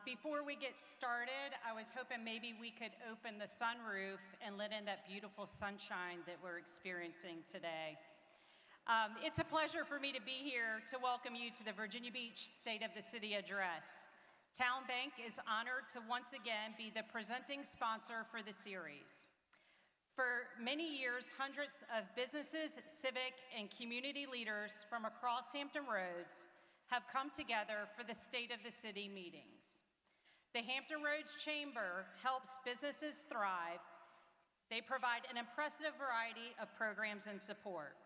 Before we get started, I was hoping maybe we could open the sunroof and let in that beautiful sunshine that we're experiencing today. It's a pleasure for me to be here to welcome you to the Virginia Beach State of the City Address. Town Bank is honored to once again be the presenting sponsor for the series. For many years, hundreds of businesses, civic, and community leaders from across Hampton Roads have come together for the State of the City meetings. The Hampton Roads Chamber helps businesses thrive. They provide an impressive variety of programs and support.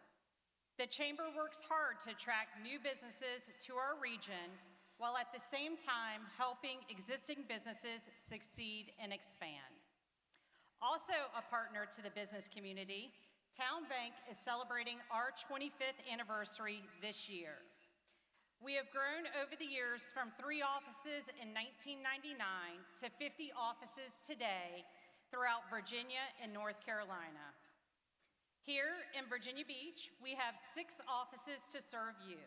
The Chamber works hard to attract new businesses to our region, while at the same time helping existing businesses succeed and expand. Also a partner to the business community, Town Bank is celebrating our 25th anniversary this year. We have grown over the years from 3 offices in 1999 to 50 offices today throughout Virginia and North Carolina. Here in Virginia Beach, we have 6 offices to serve you.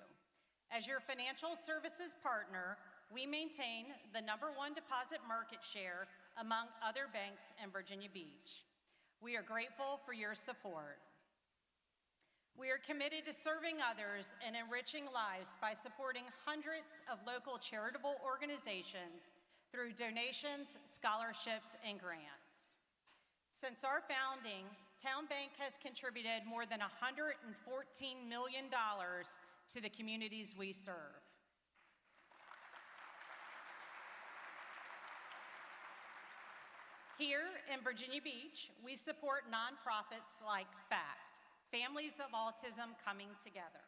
As your financial services partner, we maintain the #1 deposit market share among other banks in Virginia Beach. We are grateful for your support. We are committed to serving others and enriching lives by supporting hundreds of local charitable organizations through donations, scholarships, and grants. Since our founding, Town Bank has contributed more than $114 million to the communities we serve. Here in Virginia Beach, we support nonprofits like FACT, Families of Autism Coming Together.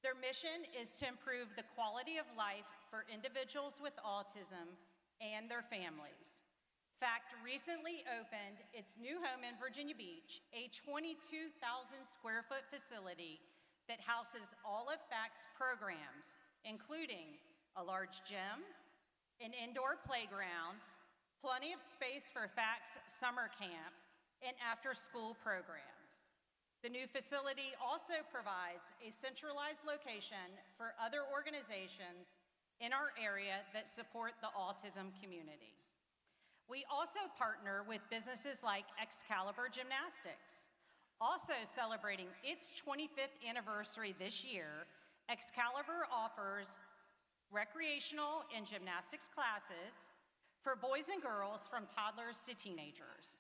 Their mission is to improve the quality of life for individuals with autism and their families. FACT recently opened its new home in Virginia Beach, a 22,000 square foot facility that houses all of FACT's programs, including a large gym, an indoor playground, plenty of space for FACT's summer camp, and after-school programs. The new facility also provides a centralized location for other organizations in our area that support the autism community. We also partner with businesses like Excalibur Gymnastics. Also celebrating its 25th anniversary this year, Excalibur offers recreational and gymnastics classes for boys and girls from toddlers to teenagers.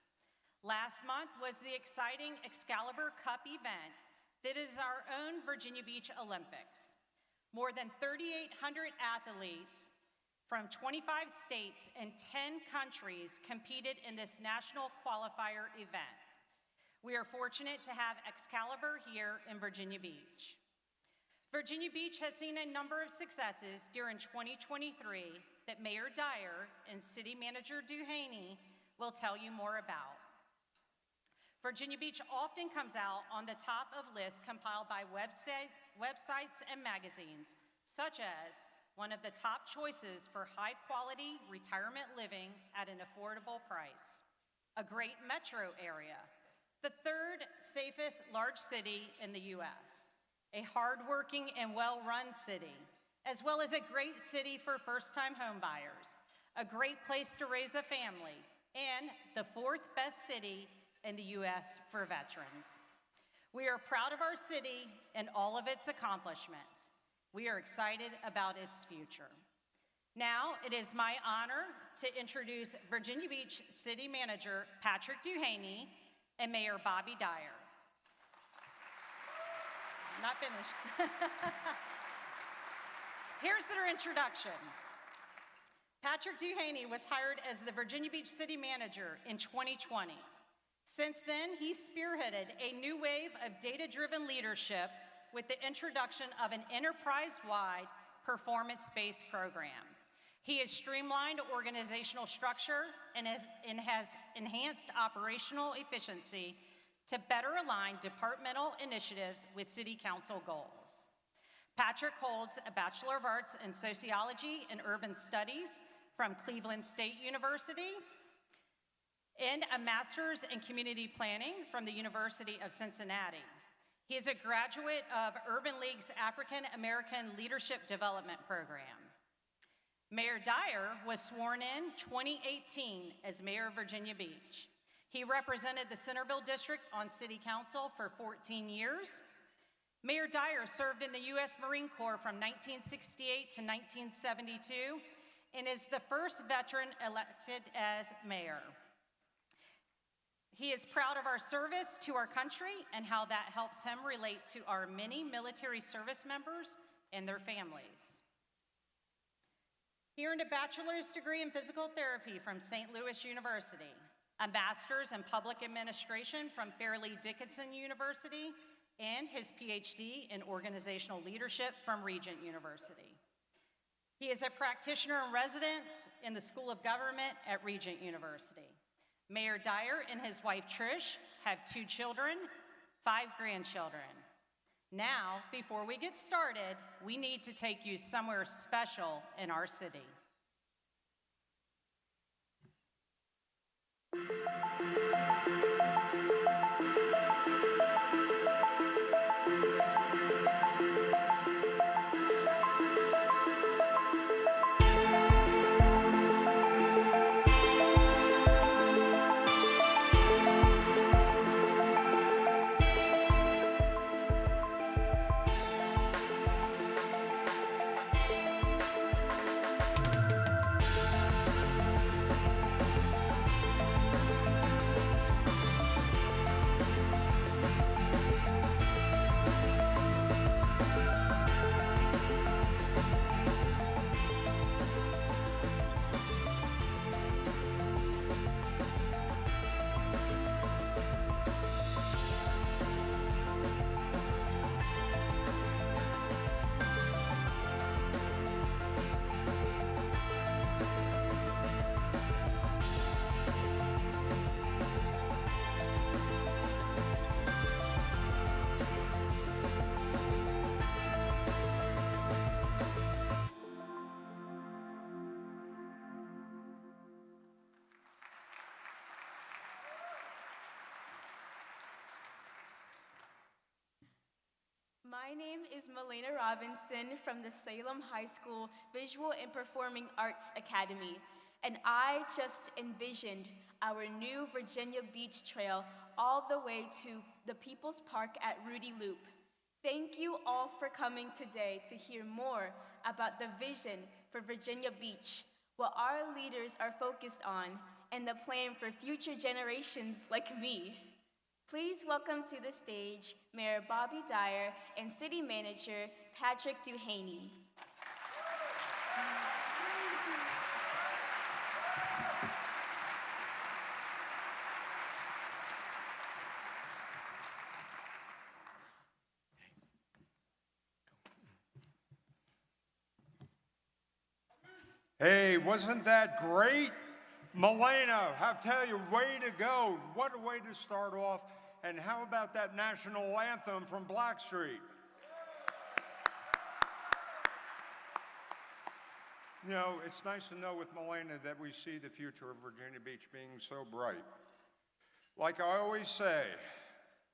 Last month was the exciting Excalibur Cup event that is our own Virginia Beach Olympics. More than 3,800 athletes from 25 states and 10 countries competed in this national qualifier event. We are fortunate to have Excalibur here in Virginia Beach. Virginia Beach has seen a number of successes during 2023 that Mayor Dyer and City Manager Duhaney will tell you more about. Virginia Beach often comes out on the top of lists compiled by websites and magazines, such as one of the top choices for high-quality retirement living at an affordable price, a great metro area, the 3rd safest large city in the U.S., a hardworking and well-run city, as well as a great city for first-time homebuyers, a great place to raise a family, and the 4th best city in the U.S. for veterans. We are proud of our city and all of its accomplishments. We are excited about its future. Now, it is my honor to introduce Virginia Beach City Manager Patrick Duhaney and Mayor Bobby Dyer. I'm not finished. Here's their introduction. Patrick Duhaney was hired as the Virginia Beach City Manager in 2020. Since then, he spearheaded a new wave of data-driven leadership with the introduction of an enterprise-wide performance-based program. He has streamlined organizational structure and has enhanced operational efficiency to better align departmental initiatives with City Council goals. Patrick holds a Bachelor of Arts in Sociology and Urban Studies from Cleveland State University and a Master's in Community Planning from the University of Cincinnati. He is a graduate of Urban League's African American Leadership Development Program. Mayor Dyer was sworn in 2018 as mayor of Virginia Beach. He represented the Centerville District on City Council for 14 years. Mayor Dyer served in the U.S. Marine Corps from 1968 to 1972 and is the first veteran elected as mayor. He is proud of our service to our country and how that helps him relate to our many military service members and their families. He earned a bachelor's degree in physical therapy from St. Louis University, a master's in public administration from Fairleigh Dickinson University, and his PhD in organizational leadership from Regent University. He is a practitioner in residence in the School of Government at Regent University. Mayor Dyer and his wife Trish have 2 children, 5 grandchildren. Now, before we get started, we need to take you somewhere special in our city. My name is Melena Robinson from the Salem High School Visual and Performing Arts Academy, and I just envisioned our new Virginia Beach Trail all the way to the People's Park at Rudy Loop. Thank you all for coming today to hear more about the vision for Virginia Beach, what our leaders are focused on, and the plan for future generations like me. Please welcome to the stage Mayor Bobby Dyer and City Manager Patrick Duhaney. Hey, wasn't that great? Melena, I tell you, way to go. What a way to start off. And how about that national anthem from Blackstreet? You know, it's nice to know with Melena that we see the future of Virginia Beach being so bright. Like I always say,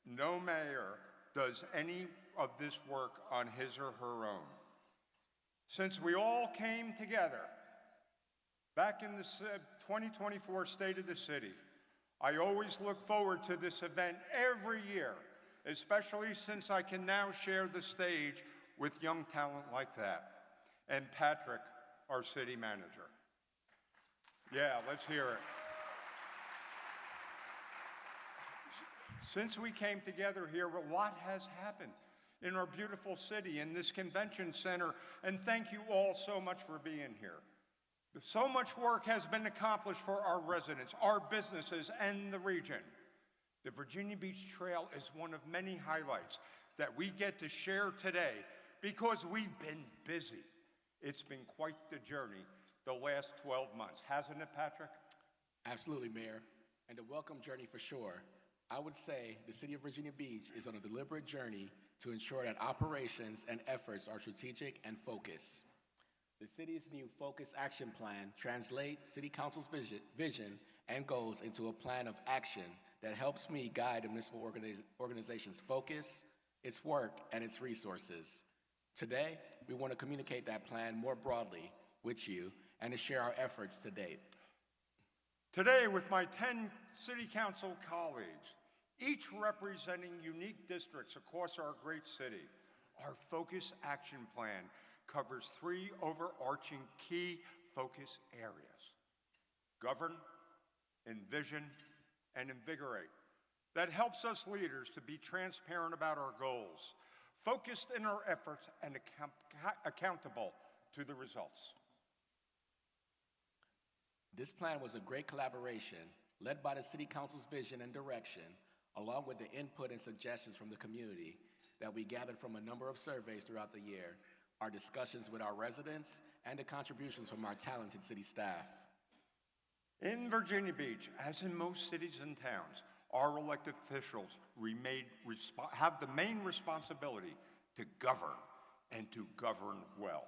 no mayor does any of this work on his or her own. Since we all came together back in the 2024 State of the City, I always look forward to this event every year, especially since I can now share the stage with young talent like that. And Patrick, our city manager. Yeah, let's hear it. Since we came together here, a lot has happened in our beautiful city, in this convention center, and thank you all so much for being here. So much work has been accomplished for our residents, our businesses, and the region. The Virginia Beach Trail is one of many highlights that we get to share today because we've been busy. It's been quite the journey the last 12 months, hasn't it, Patrick? Absolutely, Mayor, and a welcome journey for sure. I would say the City of Virginia Beach is on a deliberate journey to ensure that operations and efforts are strategic and focused. The city's new Focus Action Plan translates City Council's vision and goals into a plan of action that helps me guide a municipal organization's focus, its work, and its resources. Today, we want to communicate that plan more broadly with you and to share our efforts to date. Today, with my 10 City Council colleagues, each representing unique districts across our great city, our Focus Action Plan covers 3 overarching key focus areas: govern, envision, and invigorate. That helps us leaders to be transparent about our goals, focused in our efforts, and accountable to the results. This plan was a great collaboration led by the City Council's vision and direction, along with the input and suggestions from the community that we gathered from a number of surveys throughout the year, our discussions with our residents, and the contributions from our talented city staff. In Virginia Beach, as in most cities and towns, our elected officials have the main responsibility to govern and to govern well.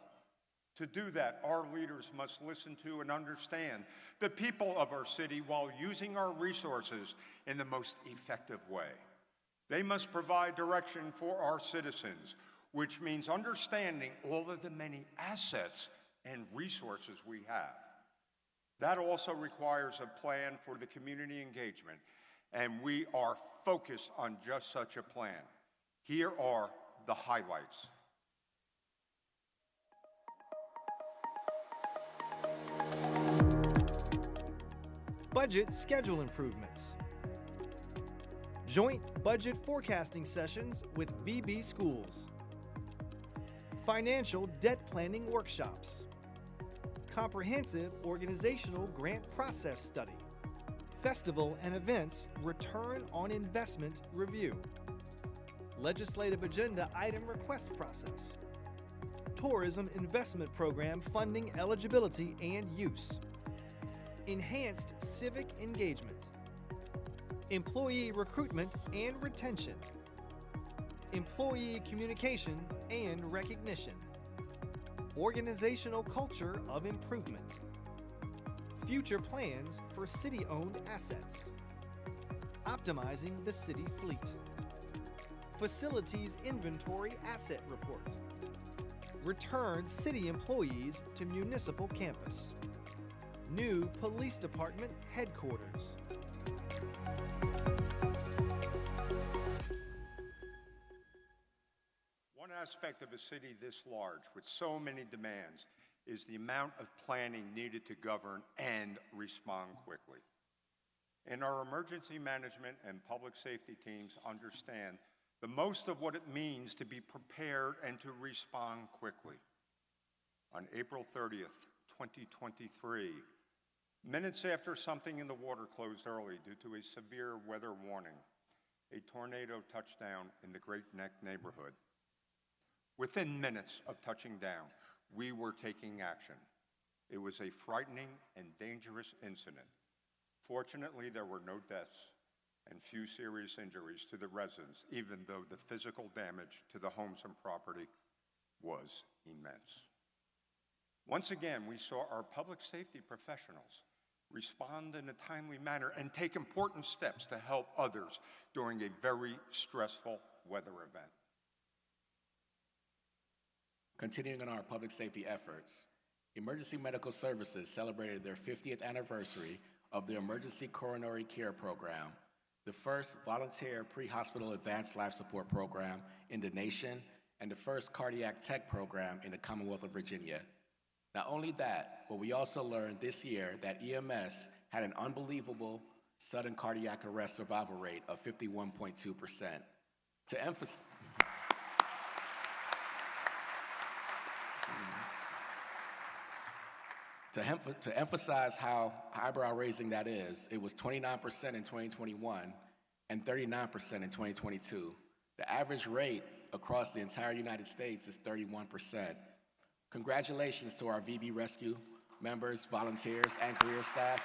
To do that, our leaders must listen to and understand the people of our city while using our resources in the most effective way. They must provide direction for our citizens, which means understanding all of the many assets and resources we have. That also requires a plan for the community engagement, and we are focused on just such a plan. Here are the highlights. Budget schedule improvements. Joint budget forecasting sessions with VB schools. Financial debt planning workshops. Comprehensive organizational grant process study. Festival and events return on investment review. Legislative agenda item request process. Tourism investment program funding eligibility and use. Enhanced civic engagement. Employee recruitment and retention. Employee communication and recognition. Organizational culture of improvement. Future plans for city-owned assets. Optimizing the city fleet. Facilities inventory asset report. Return city employees to municipal campus. New police department headquarters. One aspect of a city this large with so many demands is the amount of planning needed to govern and respond quickly. And our emergency management and public safety teams understand the most of what it means to be prepared and to respond quickly. On April 30th, 2023, minutes after something in the water closed early due to a severe weather warning, a tornado touched down in the Great Neck neighborhood. Within minutes of touching down, we were taking action. It was a frightening and dangerous incident. Fortunately, there were no deaths and few serious injuries to the residents, even though the physical damage to the homes and property was immense. Once again, we saw our public safety professionals respond in a timely manner and take important steps to help others during a very stressful weather event. Continuing on our public safety efforts, Emergency Medical Services celebrated their 50th anniversary of the Emergency Coronary Care Program, the first volunteer pre-hospital advanced life support program in the nation and the first cardiac tech program in the Commonwealth of Virginia. Not only that, but we also learned this year that EMS had an unbelievable sudden cardiac arrest survival rate of 51.2%. To emphasize how eyebrow-raising that is, it was 29% in 2021 and 39% in 2022. The average rate across the entire United States is 31%. Congratulations to our VB Rescue members, volunteers, and career staff.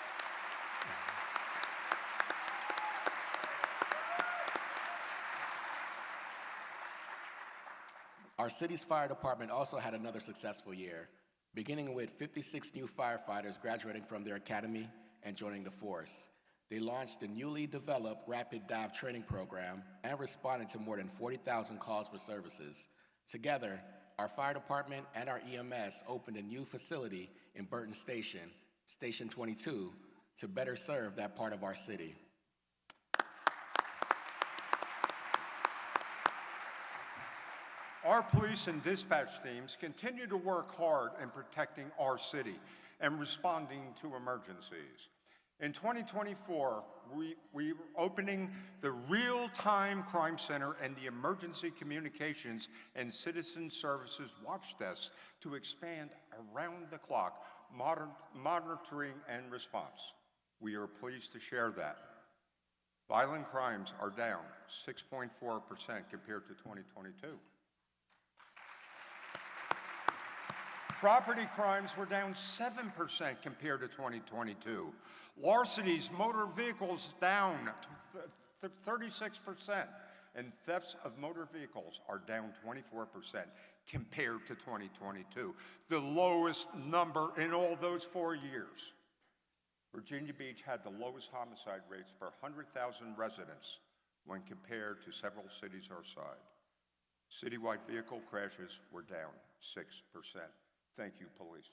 Our city's fire department also had another successful year, beginning with 56 new firefighters graduating from their academy and joining the force. They launched the newly developed Rapid Dive Training Program and responded to more than 40,000 calls for services. Together, our fire department and our EMS opened a new facility in Burton Station, Station 22, to better serve that part of our city. Our police and dispatch teams continue to work hard in protecting our city and responding to emergencies. In 2024, we're opening the Real-Time Crime Center and the Emergency Communications and Citizen Services Watch Desk to expand around-the-clock monitoring and response. We are pleased to share that. Violent crimes are down 6.4% compared to 2022. Property crimes were down 7% compared to 2022. Larcenies, motor vehicles down 36%, and thefts of motor vehicles are down 24% compared to 2022, the lowest number in all those 4 years. Virginia Beach had the lowest homicide rates per 100,000 residents when compared to several cities our size. Citywide vehicle crashes were down 6%. Thank you, police.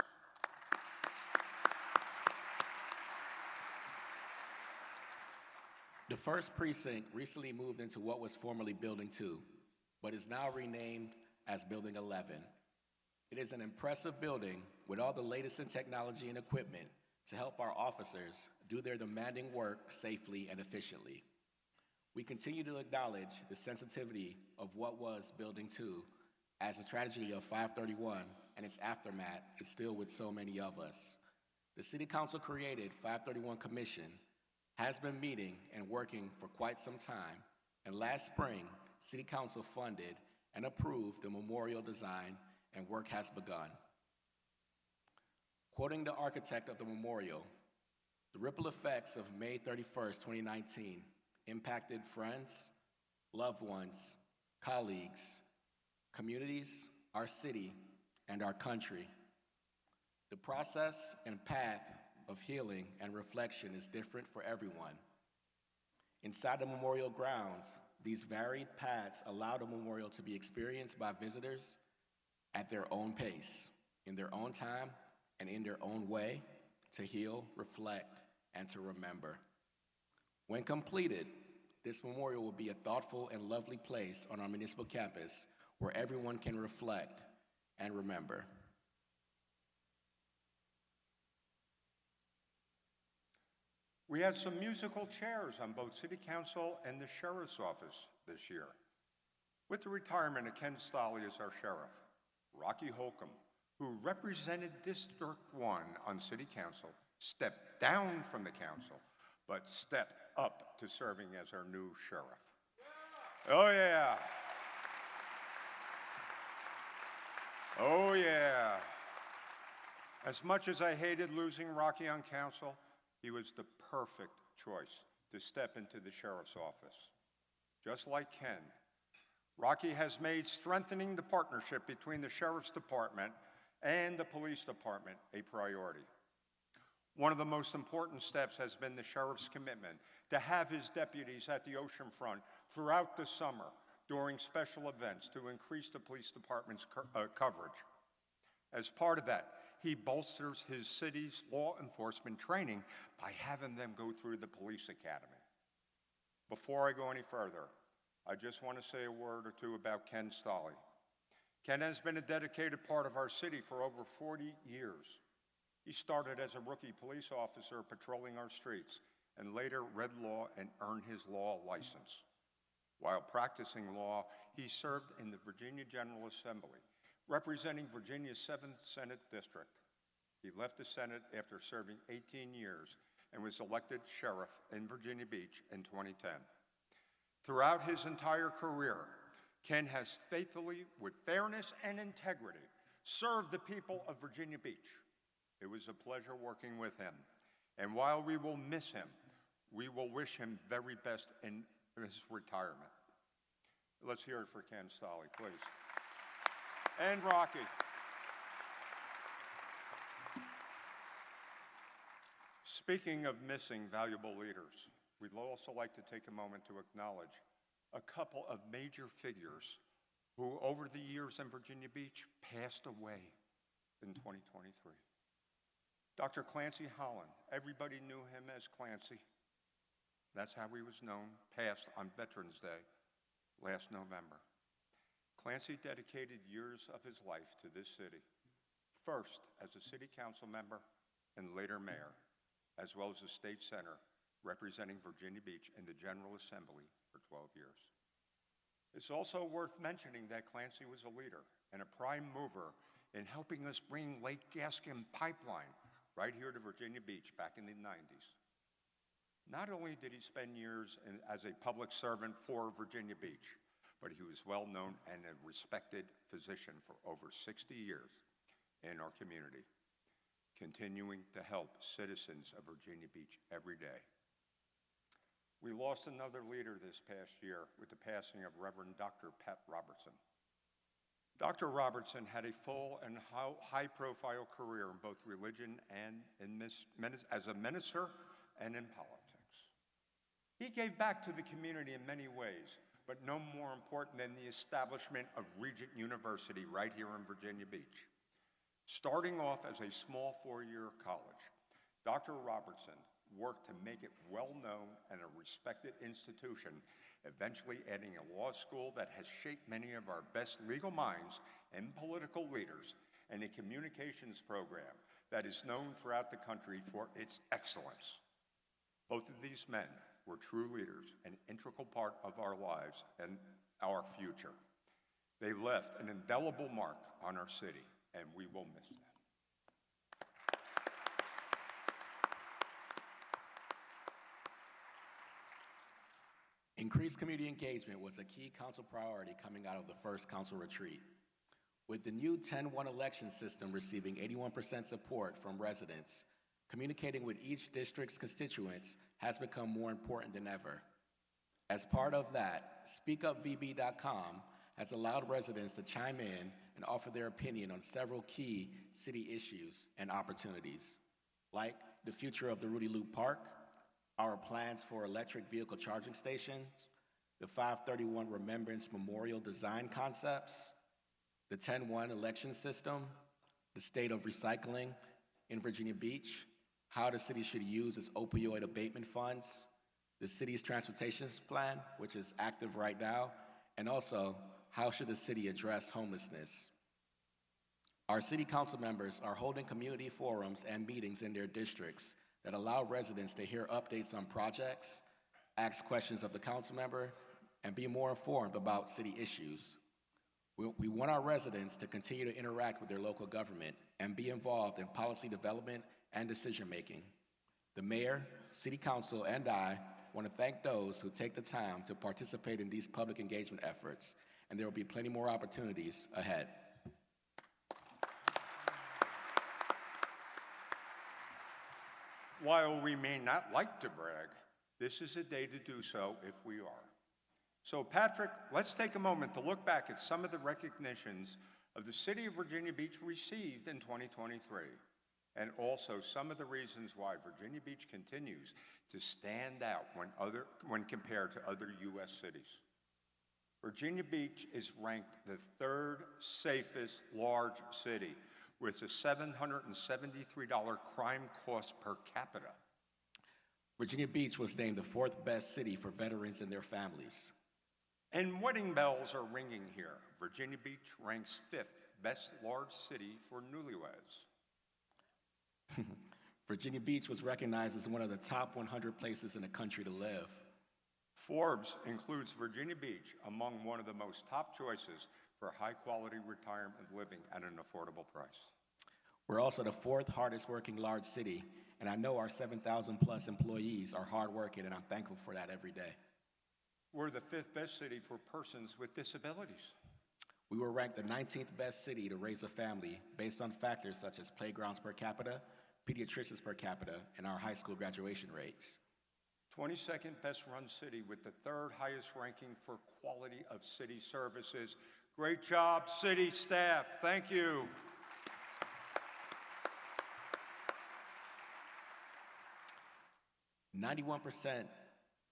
The first precinct recently moved into what was formerly Building 2, but is now renamed as Building 11. It is an impressive building with all the latest in technology and equipment to help our officers do their demanding work safely and efficiently. We continue to acknowledge the sensitivity of what was Building 2, as the tragedy of 531 and its aftermath is still with so many of us. The City Council created 531 Commission has been meeting and working for quite some time, and last spring, City Council funded and approved the memorial design, and work has begun. Quoting the architect of the memorial, the ripple effects of May 31st, 2019 impacted friends, loved ones, colleagues, communities, our city, and our country. The process and path of healing and reflection is different for everyone. Inside the memorial grounds, these varied paths allow the memorial to be experienced by visitors at their own pace, in their own time, and in their own way to heal, reflect, and to remember. When completed, this memorial will be a thoughtful and lovely place on our municipal campus where everyone can reflect and remember. We had some musical chairs on both City Council and the Sheriff's Office this year. With the retirement of Ken Stolley as our sheriff, Rocky Holcomb, who represented District 1 on City Council, stepped down from the council, but stepped up to serving as our new sheriff. Oh yeah. Oh yeah. As much as I hated losing Rocky on council, he was the perfect choice to step into the sheriff's office. Just like Ken, Rocky has made strengthening the partnership between the sheriff's department and the police department a priority. One of the most important steps has been the sheriff's commitment to have his deputies at the ocean front throughout the summer during special events to increase the police department's coverage. As part of that, he bolsters his city's law enforcement training by having them go through the police academy. Before I go any further, I just want to say a word or two about Ken Stolley. Ken has been a dedicated part of our city for over 40 years. He started as a rookie police officer patrolling our streets and later read law and earned his law license. While practicing law, he served in the Virginia General Assembly, representing Virginia's 7th Senate District. He left the Senate after serving 18 years and was elected sheriff in Virginia Beach in 2010. Throughout his entire career, Ken has faithfully, with fairness and integrity, served the people of Virginia Beach. It was a pleasure working with him. And while we will miss him, we will wish him very best in his retirement. Let's hear it for Ken Stolley, please. And Rocky. Speaking of missing valuable leaders, we'd also like to take a moment to acknowledge a couple of major figures who, over the years in Virginia Beach, passed away in 2023. Dr. Clancy Holland, everybody knew him as Clancy. That's how he was known, passed on Veterans Day last November. Clancy dedicated years of his life to this city, first as a city council member and later mayor, as well as a state senator representing Virginia Beach in the General Assembly for 12 years. It's also worth mentioning that Clancy was a leader and a prime mover in helping us bring Lake Gascon Pipeline right here to Virginia Beach back in the 90s. Not only did he spend years as a public servant for Virginia Beach, but he was well known and a respected physician for over 60 years in our community, continuing to help citizens of Virginia Beach every day. We lost another leader this past year with the passing of Reverend Dr. Pat Robertson. Dr. Robertson had a full and high-profile career in both religion and as a minister and in politics. He gave back to the community in many ways, but no more important than the establishment of Regent University right here in Virginia Beach. Starting off as a small four-year college, Dr. Robertson worked to make it well-known and a respected institution, eventually adding a law school that has shaped many of our best legal minds and political leaders, and a communications program that is known throughout the country for its excellence. Both of these men were true leaders, an integral part of our lives and our future. They left an indelible mark on our city, and we will miss them. Increased community engagement was a key council priority coming out of the first council retreat. With the new 10-1 election system receiving 81% support from residents, communicating with each district's constituents has become more important than ever. As part of that, SpeakUpVB.com has allowed residents to chime in and offer their opinion on several key city issues and opportunities, like the future of the Rudy Loop Park, our plans for electric vehicle charging stations, the 531 Remembrance Memorial design concepts, the 10-1 election system, the state of recycling in Virginia Beach, how the city should use its opioid abatement funds, the city's transportation plan, which is active right now, and also how should the city address homelessness. Our city council members are holding community forums and meetings in their districts that allow residents to hear updates on projects, ask questions of the council member, and be more informed about city issues. We want our residents to continue to interact with their local government and be involved in policy development and decision-making. The mayor, city council, and I want to thank those who take the time to participate in these public engagement efforts, and there will be plenty more opportunities ahead. While we may not like to brag, this is a day to do so if we are. So Patrick, let's take a moment to look back at some of the recognitions of the City of Virginia Beach received in 2023, and also some of the reasons why Virginia Beach continues to stand out when compared to other U.S. cities. Virginia Beach is ranked the third safest large city with a $773 crime cost per capita. Virginia Beach was named the fourth best city for veterans and their families. And wedding bells are ringing here. Virginia Beach ranks fifth best large city for newlyweds. Virginia Beach was recognized as one of the top 100 places in the country to live. Forbes includes Virginia Beach among one of the most top choices for high-quality retirement living at an affordable price. We're also the fourth hardest working large city, and I know our 7,000 plus employees are hardworking, and I'm thankful for that every day. We're the fifth best city for persons with disabilities. We were ranked the 19th best city to raise a family based on factors such as playgrounds per capita, pediatricians per capita, and our high school graduation rates. 22nd best run city with the third highest ranking for quality of city services. Great job, city staff. Thank you. "91%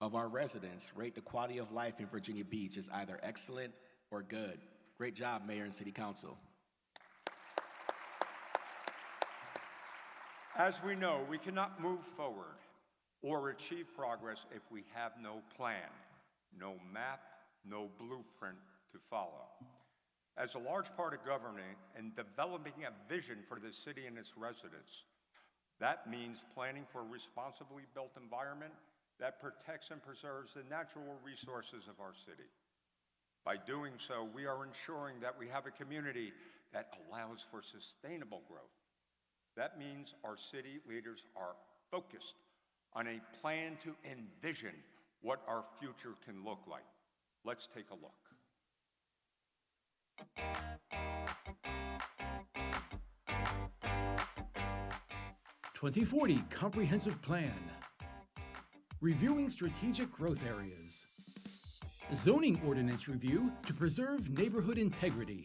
of our residents rate the quality of life in Virginia Beach as either excellent or good." Great job, Mayor and City Council. As we know, we cannot move forward or achieve progress if we have no plan, no map, no blueprint to follow. As a large part of governing and developing a vision for the city and its residents, that means planning for a responsibly built environment that protects and preserves the natural resources of our city. By doing so, we are ensuring that we have a community that allows for sustainable growth. That means our city leaders are focused on a plan to envision what our future can look like. Let's take a look. 2040 Comprehensive Plan. Reviewing strategic growth areas. Zoning ordinance review to preserve neighborhood integrity.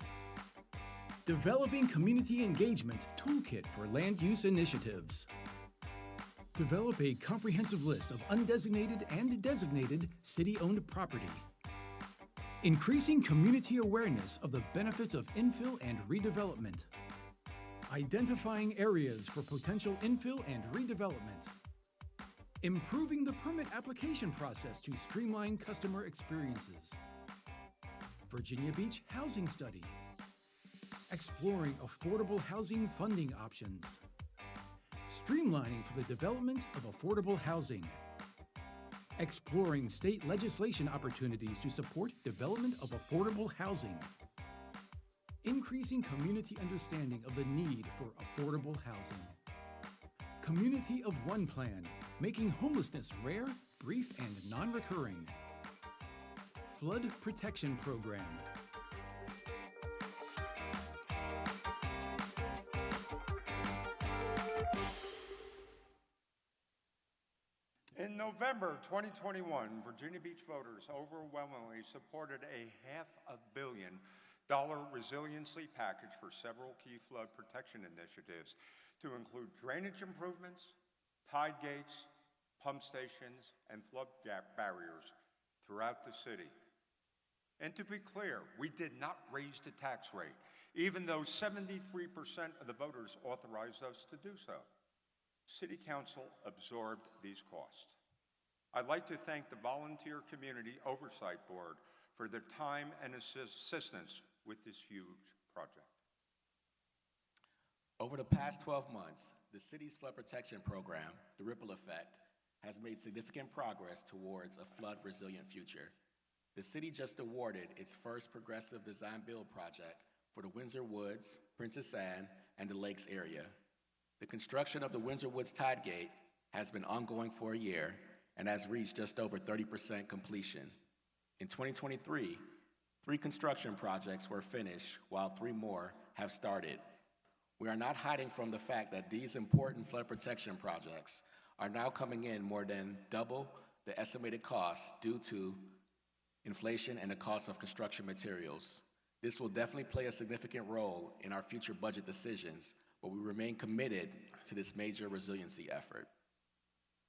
Developing community engagement toolkit for land use initiatives. Develop a comprehensive list of undesignated and designated city-owned property. Increasing community awareness of the benefits of infill and redevelopment. Identifying areas for potential infill and redevelopment. Improving the permit application process to streamline customer experiences. Virginia Beach Housing Study. Exploring affordable housing funding options. Streamlining for the development of affordable housing. Exploring state legislation opportunities to support development of affordable housing. Increasing community understanding of the need for affordable housing. Community of One Plan, making homelessness rare, brief, and non-recurring. Flood Protection Program. In November 2021, Virginia Beach voters overwhelmingly supported a $500 million resiliency package for several key flood protection initiatives to include drainage improvements, tide gates, pump stations, and flood gap barriers throughout the city. And to be clear, we did not raise the tax rate, even though 73% of the voters authorized us to do so. City Council absorbed these costs. I'd like to thank the Volunteer Community Oversight Board for their time and assistance with this huge project. Over the past 12 months, the city's flood protection program, the Ripple Effect, has made significant progress towards a flood-resilient future. The city just awarded its first progressive design-build project for the Windsor Woods, Princess Anne, and the Lakes area. The construction of the Windsor Woods Tide Gate has been ongoing for a year and has reached just over 30% completion. In 2023, 3 construction projects were finished, while 3 more have started. We are not hiding from the fact that these important flood protection projects are now coming in more than double the estimated cost due to inflation and the cost of construction materials. This will definitely play a significant role in our future budget decisions, but we remain committed to this major resiliency effort.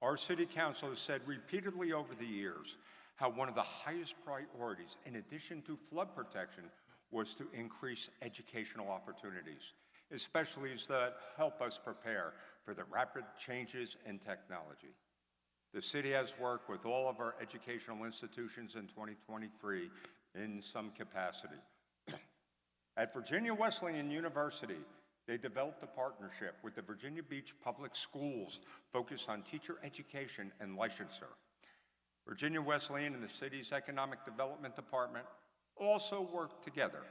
Our City Council has said repeatedly over the years how one of the highest priorities, in addition to flood protection, was to increase educational opportunities, especially as that help us prepare for the rapid changes in technology. The city has worked with all of our educational institutions in 2023 in some capacity. At Virginia Wesleyan University, they developed a partnership with the Virginia Beach Public Schools focused on teacher education and licensure. Virginia Wesleyan and the city's Economic Development Department also worked together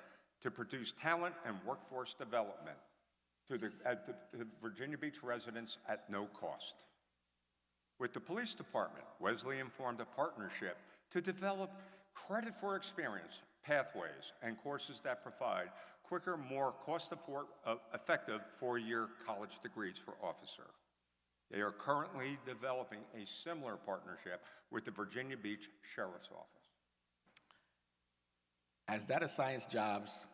to produce talent and workforce development to the Virginia Beach residents at no cost. With the police department, Wesleyan formed a partnership to develop credit for experience, pathways, and courses that provide quicker, more cost-effective 4-year college degrees for officers. They are currently developing a similar partnership with the Virginia Beach Sheriff's Office. As data science jobs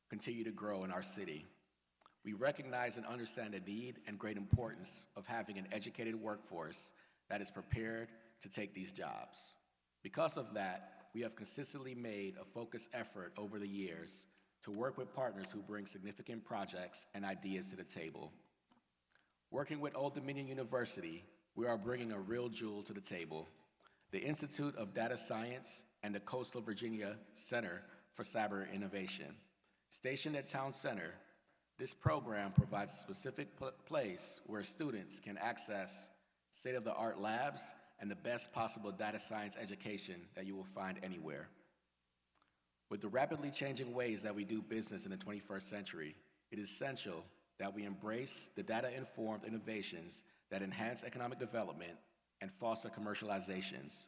continue to grow in our city, we recognize and understand the need and great importance of having an educated workforce that is prepared to take these jobs. Because of that, we have consistently made a focused effort over the years to work with partners who bring significant projects and ideas to the table. Working with Old Dominion University, we are bringing a real jewel to the table, the Institute of Data Science and the Coastal Virginia Center for Cyber Innovation. Stationed at Town Center, this program provides a specific place where students can access state-of-the-art labs and the best possible data science education that you will find anywhere. With the rapidly changing ways that we do business in the 21st century, it is essential that we embrace the data-informed innovations that enhance economic development and foster commercializations.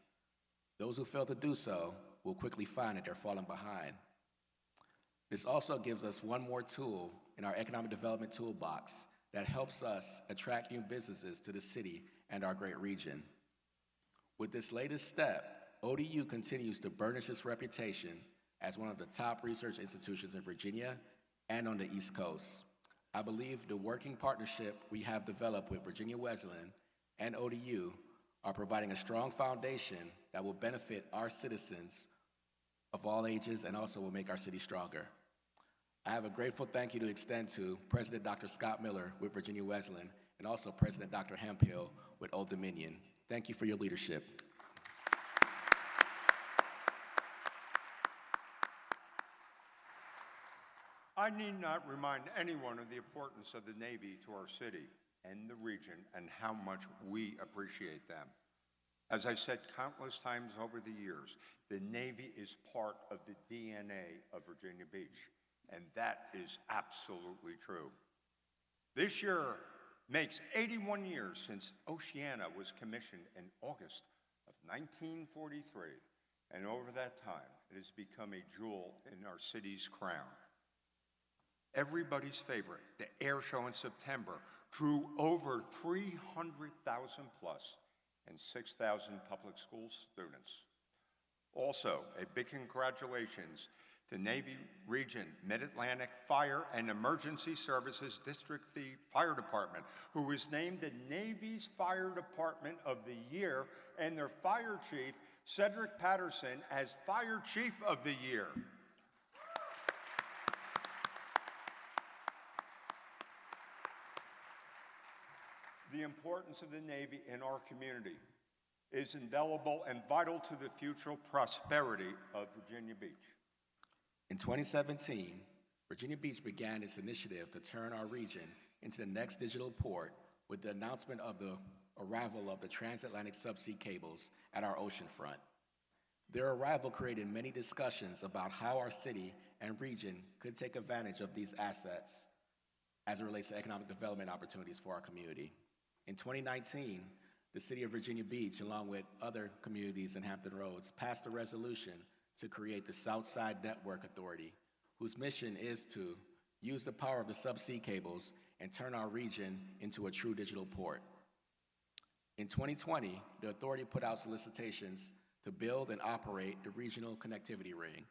Those who fail to do so will quickly find that they're falling behind. This also gives us one more tool in our economic development toolbox that helps us attract new businesses to the city and our great region. With this latest step, ODU continues to burnish its reputation as one of the top research institutions in Virginia and on the East Coast. I believe the working partnership we have developed with Virginia Wesleyan and ODU are providing a strong foundation that will benefit our citizens of all ages and also will make our city stronger. I have a grateful thank you to extend to President Dr. Scott Miller with Virginia Wesleyan and also President Dr. Hemphill with Old Dominion. Thank you for your leadership. I need not remind anyone of the importance of the Navy to our city and the region and how much we appreciate them. As I said countless times over the years, the Navy is part of the DNA of Virginia Beach, and that is absolutely true. This year makes 81 years since Oceana was commissioned in August of 1943, and over that time, it has become a jewel in our city's crown. Everybody's favorite, the air show in September, drew over 300,000 plus and 6,000 public school students. Also, a big congratulations to Navy Region Mid-Atlantic Fire and Emergency Services District 3 Fire Department, who was named the Navy's Fire Department of the Year, and their fire chief, Cedric Patterson, as Fire Chief of the Year. The importance of the Navy in our community is indelible and vital to the future prosperity of Virginia Beach. In 2017, Virginia Beach began its initiative to turn our region into the next digital port with the announcement of the arrival of the transatlantic subsea cables at our oceanfront. Their arrival created many discussions about how our city and region could take advantage of these assets as it relates to economic development opportunities for our community. In 2019, the City of Virginia Beach, along with other communities in Hampton Roads, passed a resolution to create the Southside Network Authority, whose mission is to use the power of the subsea cables and turn our region into a true digital port. In 2020, the authority put out solicitations to build and operate the Regional Connectivity Ring,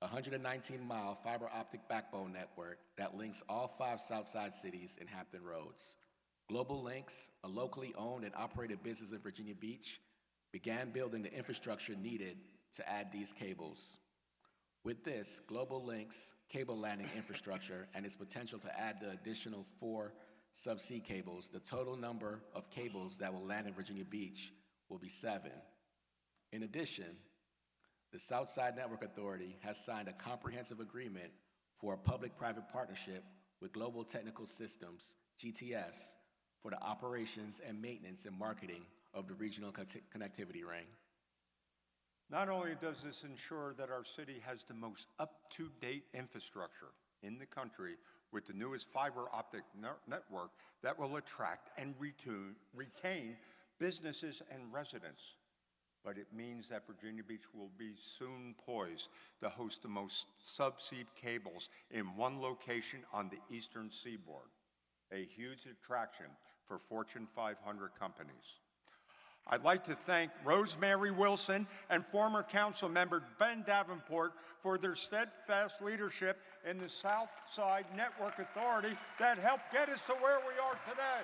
a 119-mile fiber optic backbone network that links all 5 Southside cities in Hampton Roads. Global Links, a locally owned and operated business in Virginia Beach, began building the infrastructure needed to add these cables. With this, Global Links cable landing infrastructure and its potential to add the additional 4 subsea cables, the total number of cables that will land in Virginia Beach will be 7. In addition, the Southside Network Authority has signed a comprehensive agreement for a public-private partnership with Global Technical Systems, GTS, for the operations and maintenance and marketing of the Regional Connectivity Ring. Not only does this ensure that our city has the most up-to-date infrastructure in the country with the newest fiber optic network that will attract and retain businesses and residents, but it means that Virginia Beach will be soon poised to host the most subsea cables in one location on the eastern seaboard, a huge attraction for Fortune 500 companies. I'd like to thank Rosemary Wilson and former council member Ben Davenport for their steadfast leadership in the Southside Network Authority that helped get us to where we are today.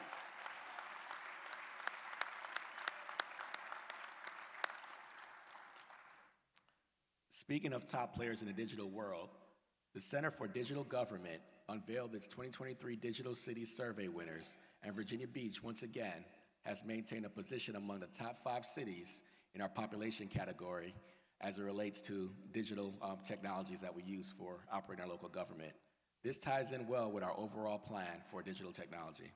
Speaking of top players in the digital world, the Center for Digital Government unveiled its 2023 Digital Cities Survey winners and Virginia Beach, once again, has maintained a position among the top 5 cities in our population category as it relates to digital technologies that we use for operating our local government. This ties in well with our overall plan for digital technology.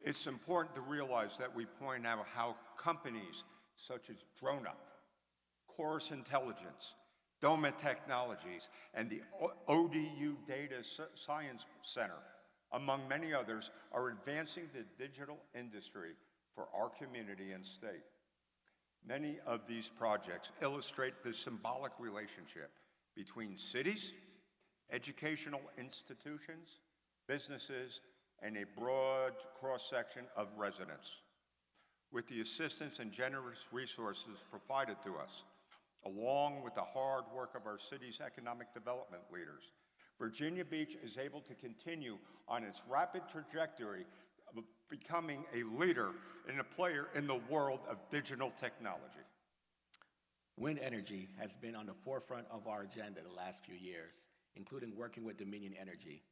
It's important to realize that we point out how companies such as DroneUp, Chorus Intelligence, Doma Technologies, and the ODU Data Science Center, among many others, are advancing the digital industry for our community and state. Many of these projects illustrate the symbolic relationship between cities, educational institutions, businesses, and a broad cross-section of residents. With the assistance and generous resources provided to us, along with the hard work of our city's economic development leaders, Virginia Beach is able to continue on its rapid trajectory of becoming a leader and a player in the world of digital technology. Wind energy has been on the forefront of our agenda the last few years, including working with Dominion Energy.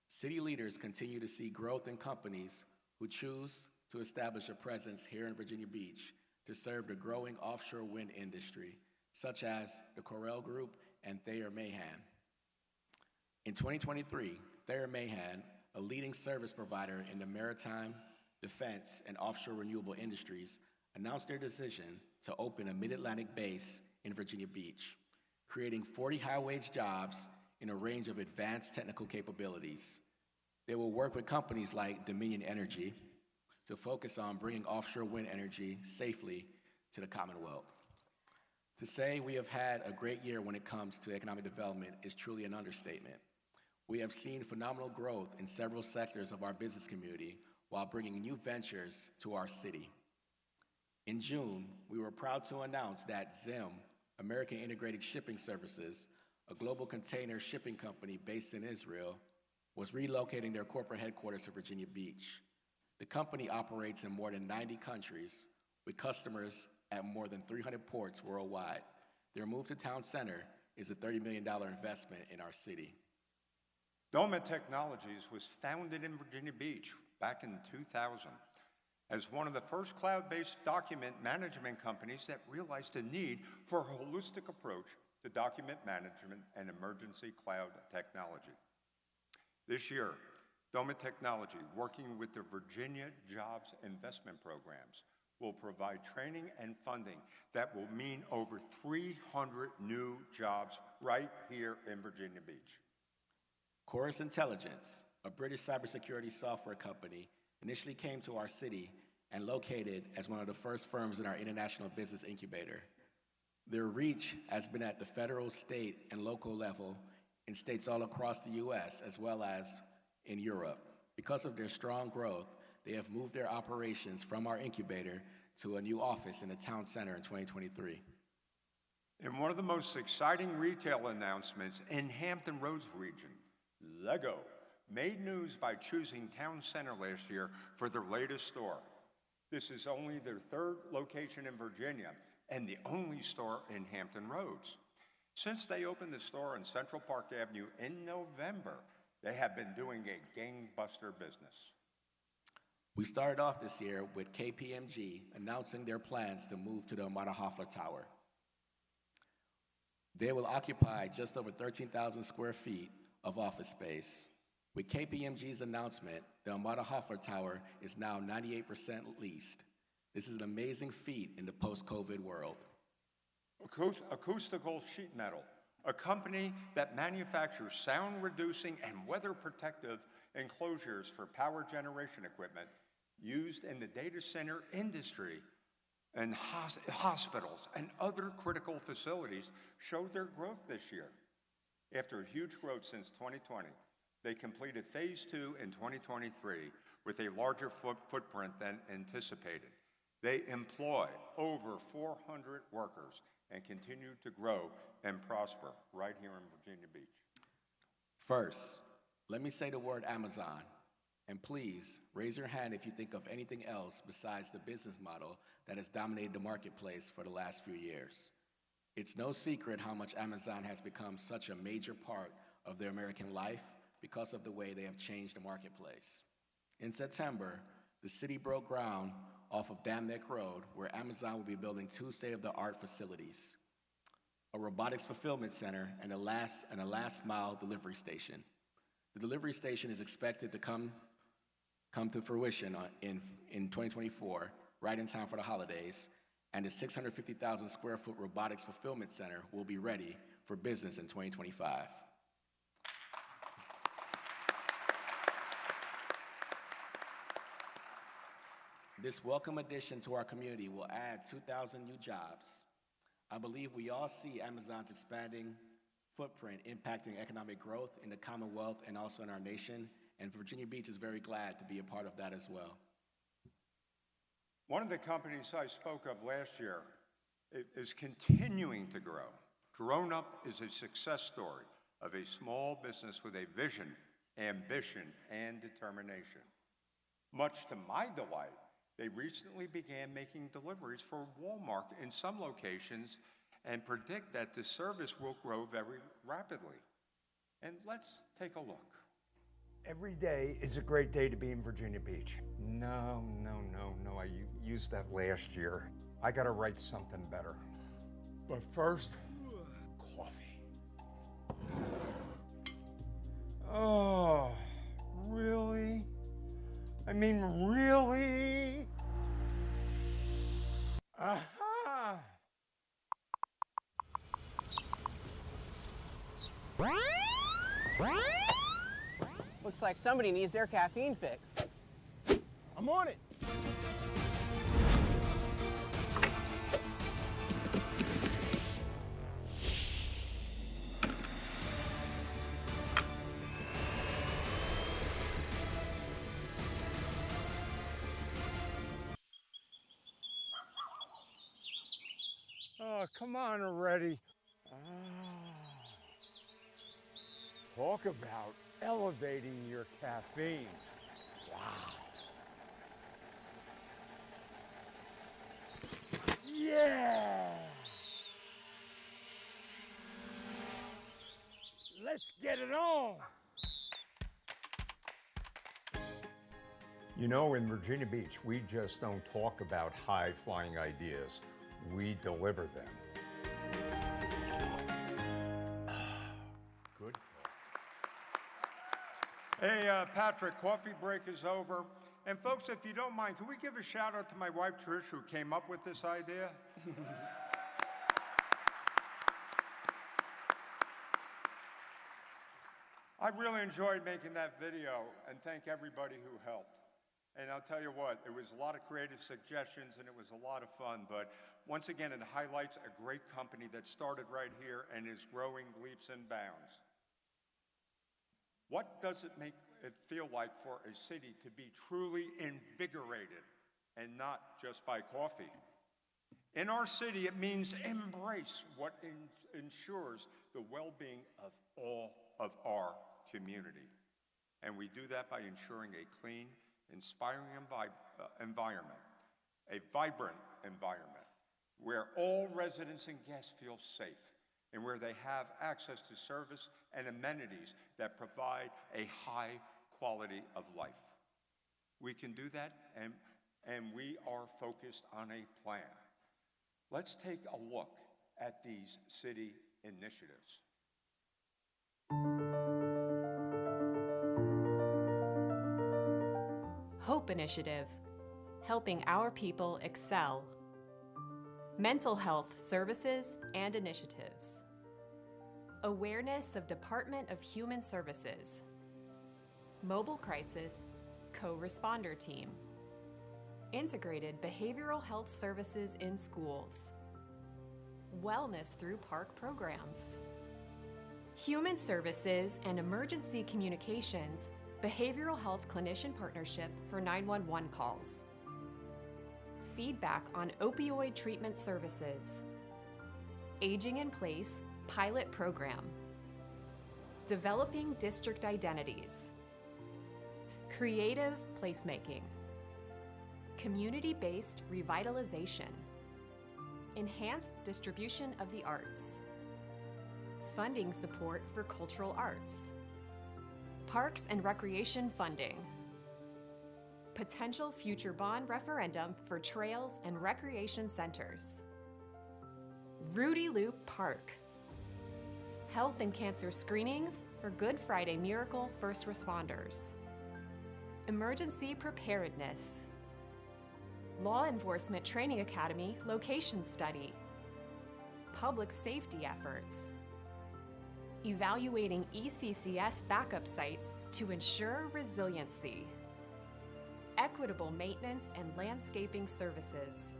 City leaders continue to see growth in companies who choose to establish a presence here in Virginia Beach to serve the growing offshore wind industry, such as the Corel Group and Thayer Mahan. In 2023, Thayer Mahan, a leading service provider in the maritime, defense, and offshore renewable industries, announced their decision to open a mid-Atlantic base in Virginia Beach, creating 40 high-wage jobs in a range of advanced technical capabilities. They will work with companies like Dominion Energy to focus on bringing offshore wind energy safely to the Commonwealth. To say we have had a great year when it comes to economic development is truly an understatement. We have seen phenomenal growth in several sectors of our business community while bringing new ventures to our city. In June, we were proud to announce that ZIM, American Integrated Shipping Services, a global container shipping company based in Israel, was relocating their corporate headquarters to Virginia Beach. The company operates in more than 90 countries with customers at more than 300 ports worldwide. Their move to Town Center is a $30 million investment in our city. Doma Technologies was founded in Virginia Beach back in 2000 as one of the first cloud-based document management companies that realized a need for a holistic approach to document management and emergency cloud technology. This year, Doma Technology, working with the Virginia Jobs Investment Programs, will provide training and funding that will mean over 300 new jobs right here in Virginia Beach. Chorus Intelligence, a British cybersecurity software company, initially came to our city and located as one of the first firms in our international business incubator. Their reach has been at the federal, state, and local level in states all across the U.S. as well as in Europe. Because of their strong growth, they have moved their operations from our incubator to a new office in the town center in 2023. In one of the most exciting retail announcements in Hampton Roads region, Lego made news by choosing Town Center last year for their latest store. This is only their 3rd location in Virginia and the only store in Hampton Roads. Since they opened the store on Central Park Avenue in November, they have been doing a gangbuster business. We started off this year with KPMG announcing their plans to move to the Armada Hoffler Tower. They will occupy just over 13,000 square feet of office space. With KPMG's announcement, the Armada Hoffler Tower is now 98% leased. This is an amazing feat in the post-COVID world. Acoustical Sheet Metal, a company that manufactures sound-reducing and weather-protective enclosures for power generation equipment used in the data center industry and hospitals and other critical facilities, showed their growth this year. After huge growth since 2020, they completed phase 2 in 2023 with a larger footprint than anticipated. They employ over 400 workers and continue to grow and prosper right here in Virginia Beach. First, let me say the word Amazon, and please raise your hand if you think of anything else besides the business model that has dominated the marketplace for the last few years. It's no secret how much Amazon has become such a major part of their American life because of the way they have changed the marketplace. In September, the city broke ground off of Dam Neck Road, where Amazon will be building 2 state-of-the-art facilities, a robotics fulfillment center, and a last mile delivery station. The delivery station is expected to come to fruition in 2024, right in time for the holidays, and the 650,000 square foot robotics fulfillment center will be ready for business in 2025. This welcome addition to our community will add 2,000 new jobs. I believe we all see Amazon's expanding footprint impacting economic growth in the Commonwealth and also in our nation, and Virginia Beach is very glad to be a part of that as well. One of the companies I spoke of last year is continuing to grow. Grown Up is a success story of a small business with a vision, ambition, and determination. Much to my delight, they recently began making deliveries for Walmart in some locations and predict that the service will grow very rapidly. And let's take a look. Every day is a great day to be in Virginia Beach. No, I used that last year. I gotta write something better. But first, coffee. Oh, really? I mean, really? Aha! Looks like somebody needs their caffeine fix. I'm on it. Oh, come on already. Talk about elevating your caffeine. Wow. Yeah! Let's get it on! You know, in Virginia Beach, we just don't talk about high-flying ideas. We deliver them. Good. Hey, Patrick, coffee break is over. And folks, if you don't mind, can we give a shout out to my wife, Trish, who came up with this idea? I really enjoyed making that video, and thank everybody who helped. And I'll tell you what, it was a lot of creative suggestions, and it was a lot of fun. But once again, it highlights a great company that started right here and is growing leaps and bounds. What does it make it feel like for a city to be truly invigorated and not just by coffee? In our city, it means embrace what ensures the well-being of all of our community. And we do that by ensuring a clean, inspiring environment, a vibrant environment, where all residents and guests feel safe, and where they have access to service and amenities that provide a high quality of life. We can do that, and we are focused on a plan. Let's take a look at these city initiatives. Hope Initiative, helping our people excel. Mental health services and initiatives. Awareness of Department of Human Services. Mobile Crisis Co-Responder Team. Integrated Behavioral Health Services in Schools. Wellness through Park Programs. Human Services and Emergency Communications Behavioral Health Clinician Partnership for 911 calls. Feedback on opioid treatment services. Aging in Place Pilot Program. Developing district identities. Creative placemaking. Community-based revitalization. Enhanced distribution of the arts. Funding support for cultural arts. Parks and recreation funding. potential future bond referendum for trails and recreation centers. Rudy Loop Park. Health and cancer screenings for Good Friday Miracle first responders. Emergency preparedness. Law Enforcement Training Academy location study. Public safety efforts. Evaluating ECCS backup sites to ensure resiliency. Equitable maintenance and landscaping services.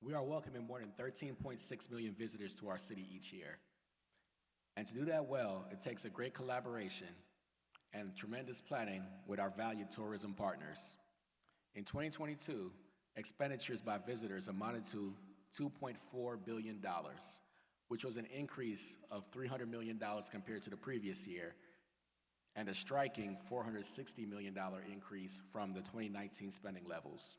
We are welcoming more than 13.6 million visitors to our city each year. And to do that well, it takes a great collaboration and tremendous planning with our valued tourism partners. In 2022, expenditures by visitors amounted to $2.4 billion, which was an increase of $300 million compared to the previous year, and a striking $460 million increase from the 2019 spending levels.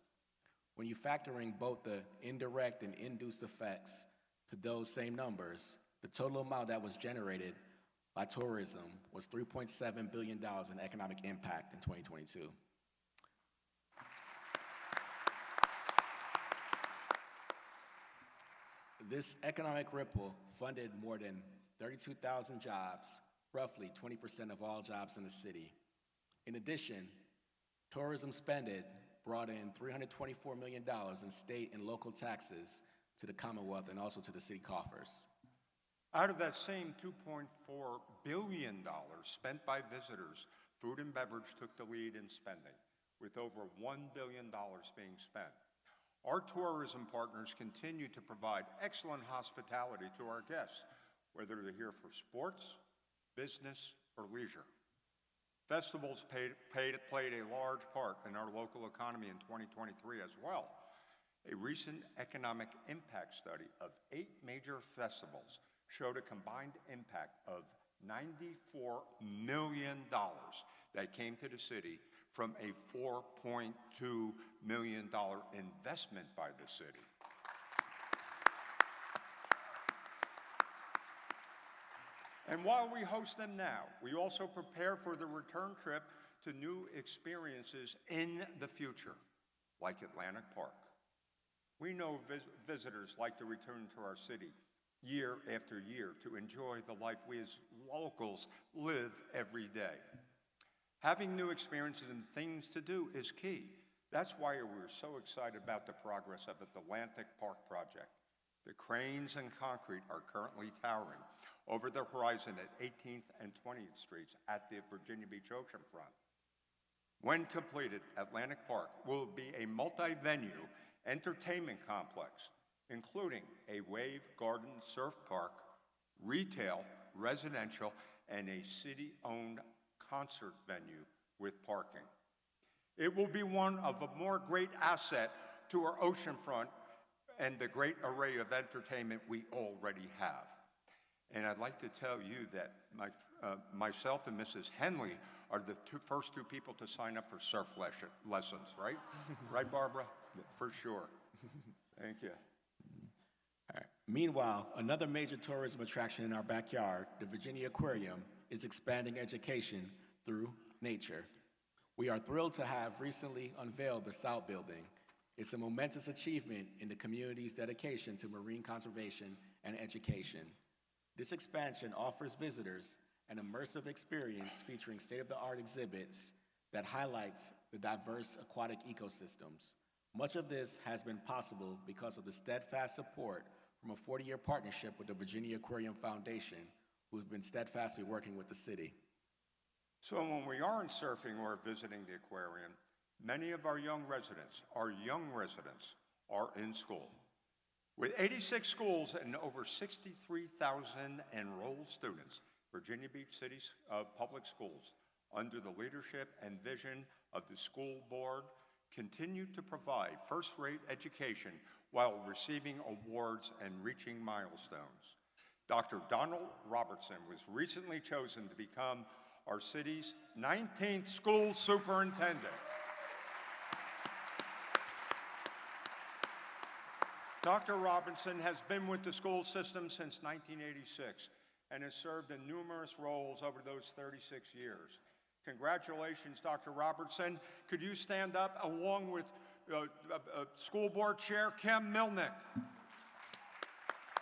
When you factor in both the indirect and induced effects to those same numbers, the total amount that was generated by tourism was $3.7 billion in economic impact in 2022. This economic ripple funded more than 32,000 jobs, roughly 20% of all jobs in the city. In addition, tourism spending brought in $324 million in state and local taxes to the Commonwealth and also to the city coffers. Out of that same $2.4 billion spent by visitors, food and beverage took the lead in spending, with over $1 billion being spent. Our tourism partners continue to provide excellent hospitality to our guests, whether they're here for sports, business, or leisure. Festivals played a large part in our local economy in 2023 as well. A recent economic impact study of 8 major festivals showed a combined impact of $94 million that came to the city from a $4.2 million investment by the city. And while we host them now, we also prepare for the return trip to new experiences in the future, like Atlantic Park. We know visitors like to return to our city year after year to enjoy the life we as locals live every day. Having new experiences and things to do is key. That's why we're so excited about the progress of the Atlantic Park project. The cranes and concrete are currently towering over the horizon at 18th and 20th Streets at the Virginia Beach oceanfront. When completed, Atlantic Park will be a multi-venue entertainment complex, including a wave garden surf park, retail, residential, and a city-owned concert venue with parking. It will be one of a more great asset to our oceanfront and the great array of entertainment we already have. And I'd like to tell you that myself and Mrs. Henley are the first two people to sign up for surf lessons, right? Right, Barbara? For sure. Thank you. All right. Meanwhile, another major tourism attraction in our backyard, the Virginia Aquarium, is expanding education through nature. We are thrilled to have recently unveiled the South Building. It's a momentous achievement in the community's dedication to marine conservation and education. This expansion offers visitors an immersive experience featuring state-of-the-art exhibits that highlights the diverse aquatic ecosystems. Much of this has been possible because of the steadfast support from a 40-year partnership with the Virginia Aquarium Foundation, who have been steadfastly working with the city. So when we aren't surfing or visiting the aquarium, many of our young residents are in school. With 86 schools and over 63,000 enrolled students, Virginia Beach City's public schools, under the leadership and vision of the school board, continue to provide first-rate education while receiving awards and reaching milestones. Dr. Donald Robertson was recently chosen to become our city's 19th school superintendent. Dr. Robinson has been with the school system since 1986 and has served in numerous roles over those 36 years. Congratulations, Dr. Robertson. Could you stand up along with School Board Chair Kim Milnick?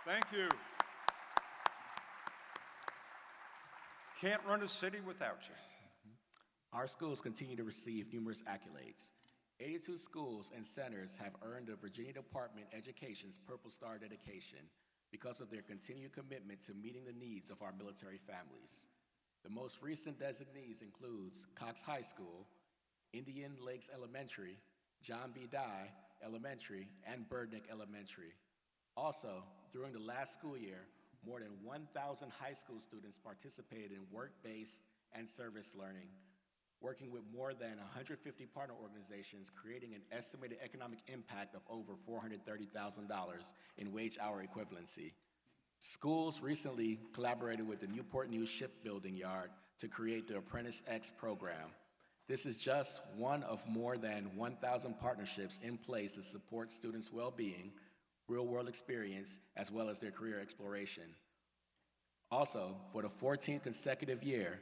Thank you. Can't run a city without you. Our schools continue to receive numerous accolades. 82 schools and centers have earned the Virginia Department of Education's Purple Star dedication because of their continued commitment to meeting the needs of our military families. The most recent designees includes Cox High School, Indian Lakes Elementary, John B. Dyer Elementary, and Birdnick Elementary. Also, during the last school year, more than 1,000 high school students participated in work-based and service learning, working with more than 150 partner organizations, creating an estimated economic impact of over $430,000 in wage hour equivalency. Schools recently collaborated with the Newport News Shipbuilding Yard to create the Apprentice X program. This is just one of more than 1,000 partnerships in place to support students' well-being, real-world experience, as well as their career exploration. Also, for the 14th consecutive year,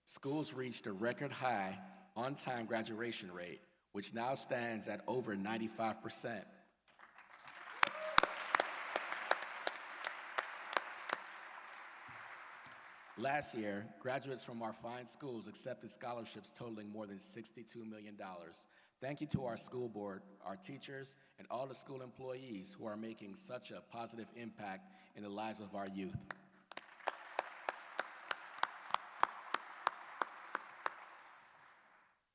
schools reached a record high on-time graduation rate, which now stands at over 95%. Last year, graduates from our fine schools accepted scholarships totaling more than $62 million. Thank you to our school board, our teachers, and all the school employees who are making such a positive impact in the lives of our youth.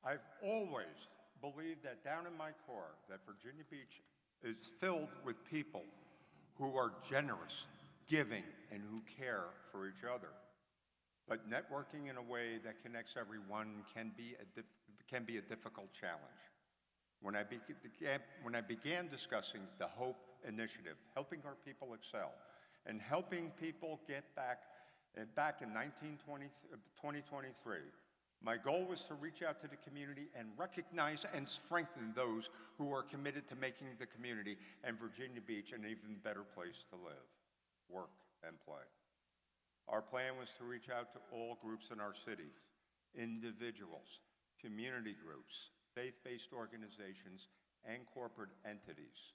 I've always believed that down in my core that Virginia Beach is filled with people who are generous, giving, and who care for each other. But networking in a way that connects everyone can be a difficult challenge. When I began discussing the HOPE initiative, helping our people excel, and helping people get back in 2023, my goal was to reach out to the community and recognize and strengthen those who are committed to making the community and Virginia Beach an even better place to live, work, and play. Our plan was to reach out to all groups in our cities, individuals, community groups, faith-based organizations, and corporate entities.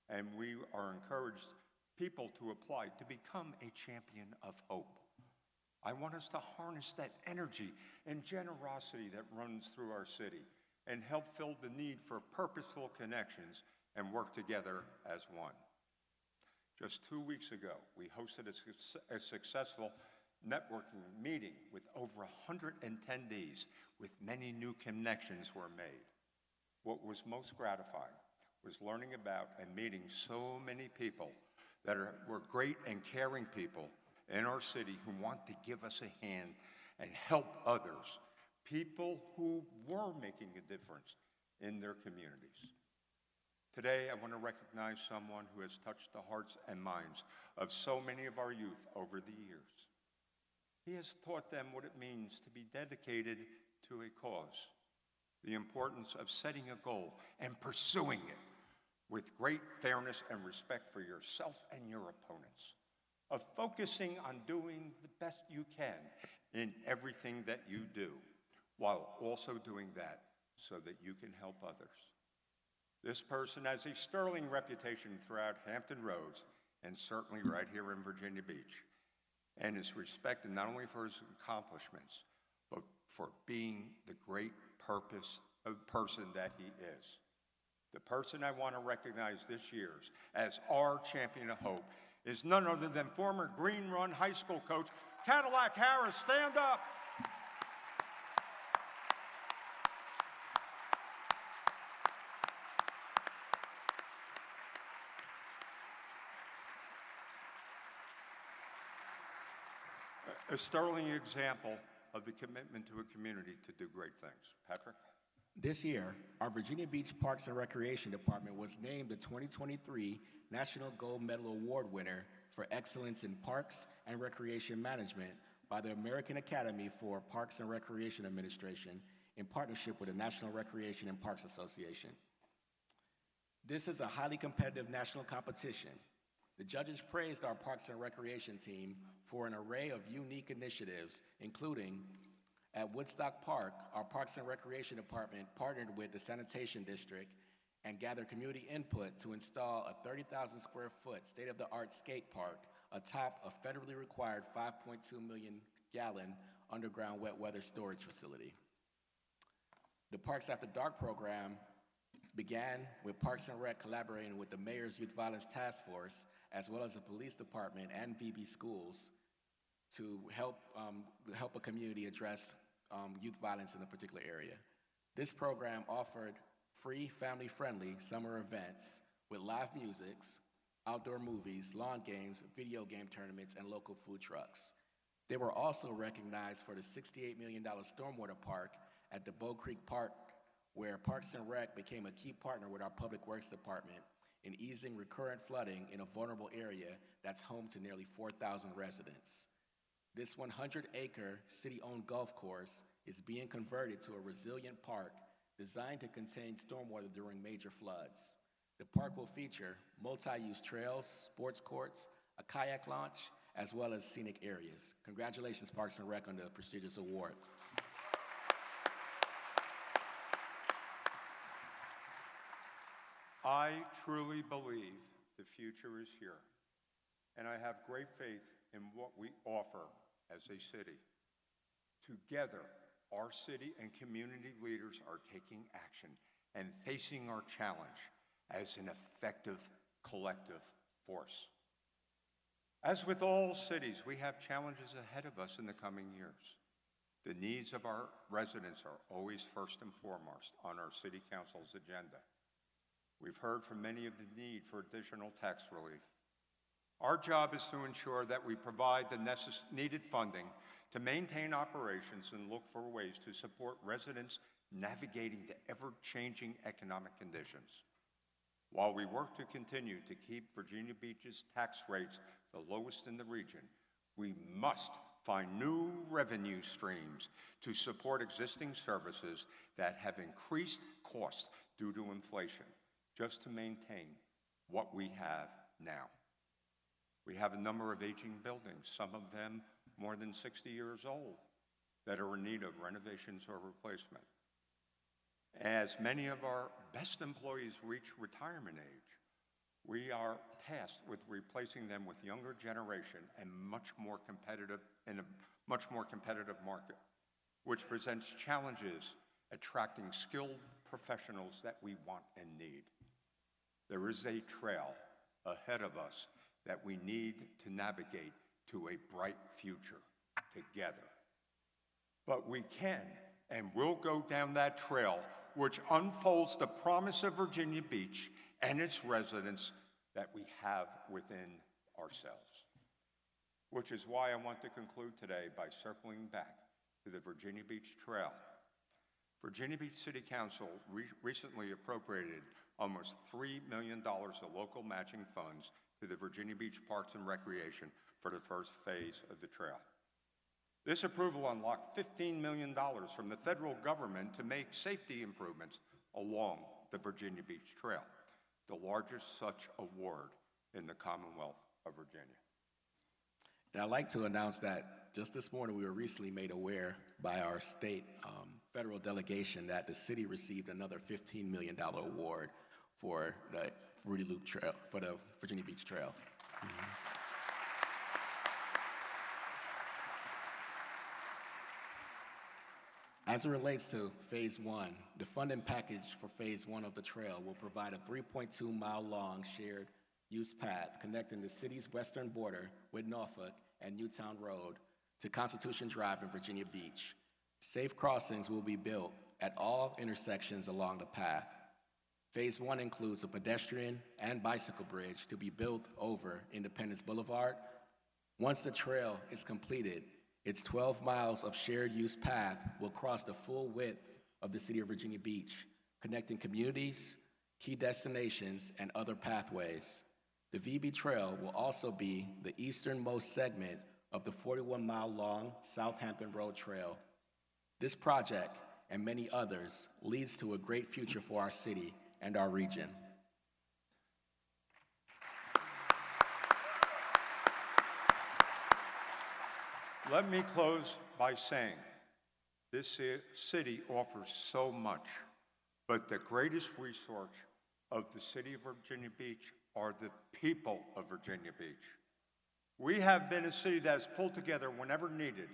And we are encouraged people to apply to become a champion of hope. I want us to harness that energy and generosity that runs through our city and help fill the need for purposeful connections and work together as one. Just 2 weeks ago, we hosted a successful networking meeting with over 100 attendees, with many new connections were made. What was most gratifying was learning about and meeting so many people that were great and caring people in our city who want to give us a hand and help others, people who were making a difference in their communities. Today, I want to recognize someone who has touched the hearts and minds of so many of our youth over the years. He has taught them what it means to be dedicated to a cause, the importance of setting a goal and pursuing it with great fairness and respect for yourself and your opponents, of focusing on doing the best you can in everything that you do, while also doing that so that you can help others. This person has a sterling reputation throughout Hampton Roads and certainly right here in Virginia Beach, and is respected not only for his accomplishments, but for being the great person that he is. The person I want to recognize this year as our champion of hope is none other than former Green Run High School coach, Cadillac Harris. Stand up. A sterling example of the commitment to a community to do great things. Patrick? This year, our Virginia Beach Parks and Recreation Department was named the 2023 National Gold Medal Award winner for excellence in parks and recreation management by the American Academy for Parks and Recreation Administration in partnership with the National Recreation and Parks Association. This is a highly competitive national competition. The judges praised our Parks and Recreation team for an array of unique initiatives, including at Woodstock Park, our Parks and Recreation Department partnered with the Sanitation District and gathered community input to install a 30,000 square foot state-of-the-art skate park atop a federally required 5.2 million gallon underground wet weather storage facility. The Parks After Dark program began with Parks and Rec collaborating with the Mayor's Youth Violence Task Force, as well as the police department and VB schools to help a community address youth violence in a particular area. This program offered free, family-friendly summer events with live musics, outdoor movies, lawn games, video game tournaments, and local food trucks. They were also recognized for the $68 million stormwater park at the Bow Creek Park, where Parks and Rec became a key partner with our Public Works Department in easing recurrent flooding in a vulnerable area that's home to nearly 4,000 residents. This 100-acre city-owned golf course is being converted to a resilient park designed to contain stormwater during major floods. The park will feature multi-use trails, sports courts, a kayak launch, as well as scenic areas. Congratulations, Parks and Rec, on the prestigious award. I truly believe the future is here, and I have great faith in what we offer as a city. Together, our city and community leaders are taking action and facing our challenge as an effective collective force. As with all cities, we have challenges ahead of us in the coming years. The needs of our residents are always first and foremost on our City Council's agenda. We've heard from many of the need for additional tax relief. Our job is to ensure that we provide the needed funding to maintain operations and look for ways to support residents navigating the ever-changing economic conditions. While we work to continue to keep Virginia Beach's tax rates the lowest in the region, we must find new revenue streams to support existing services that have increased costs due to inflation, just to maintain what we have now. We have a number of aging buildings, some of them more than 60 years old, that are in need of renovations or replacement. As many of our best employees reach retirement age, we are tasked with replacing them with younger generation and in a much more competitive market, which presents challenges attracting skilled professionals that we want and need. There is a trail ahead of us that we need to navigate to a bright future together. But we can and will go down that trail which unfolds the promise of Virginia Beach and its residents that we have within ourselves. Which is why I want to conclude today by circling back to the Virginia Beach Trail. Virginia Beach City Council recently appropriated almost $3 million of local matching funds to the Virginia Beach Parks and Recreation for the first phase of the trail. This approval unlocked $15 million from the federal government to make safety improvements along the Virginia Beach Trail, the largest such award in the Commonwealth of Virginia. And I'd like to announce that just this morning we were recently made aware by our state federal delegation that the city received another $15 million award for the Rudy Loop Trail, for the Virginia Beach Trail. As it relates to Phase 1, the funding package for Phase 1 of the trail will provide a 3.2-mile-long shared use path connecting the city's western border with Norfolk and Newtown Road to Constitution Drive in Virginia Beach. Safe crossings will be built at all intersections along the path. Phase 1 includes a pedestrian and bicycle bridge to be built over Independence Boulevard. Once the trail is completed, its 12 miles of shared use path will cross the full width of the city of Virginia Beach, connecting communities, key destinations, and other pathways. The VB Trail will also be the easternmost segment of the 41-mile-long Southampton Road Trail. This project, and many others, leads to a great future for our city and our region. Let me close by saying this city offers so much, but the greatest resource of the city of Virginia Beach are the people of Virginia Beach. We have been a city that has pulled together whenever needed,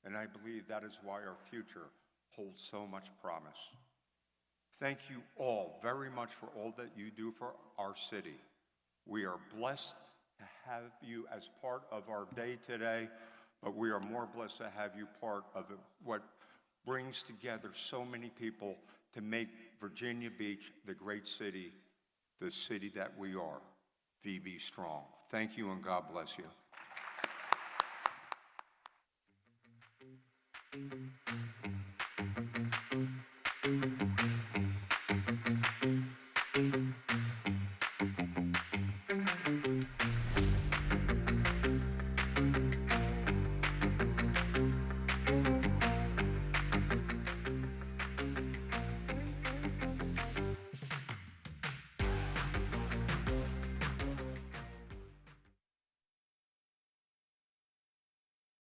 and I believe that is why our future holds so much promise. Thank you all very much for all that you do for our city. We are blessed to have you as part of our day today, but we are more blessed to have you part of what brings together so many people to make Virginia Beach the great city, the city that we are. VB Strong. Thank you and God bless you.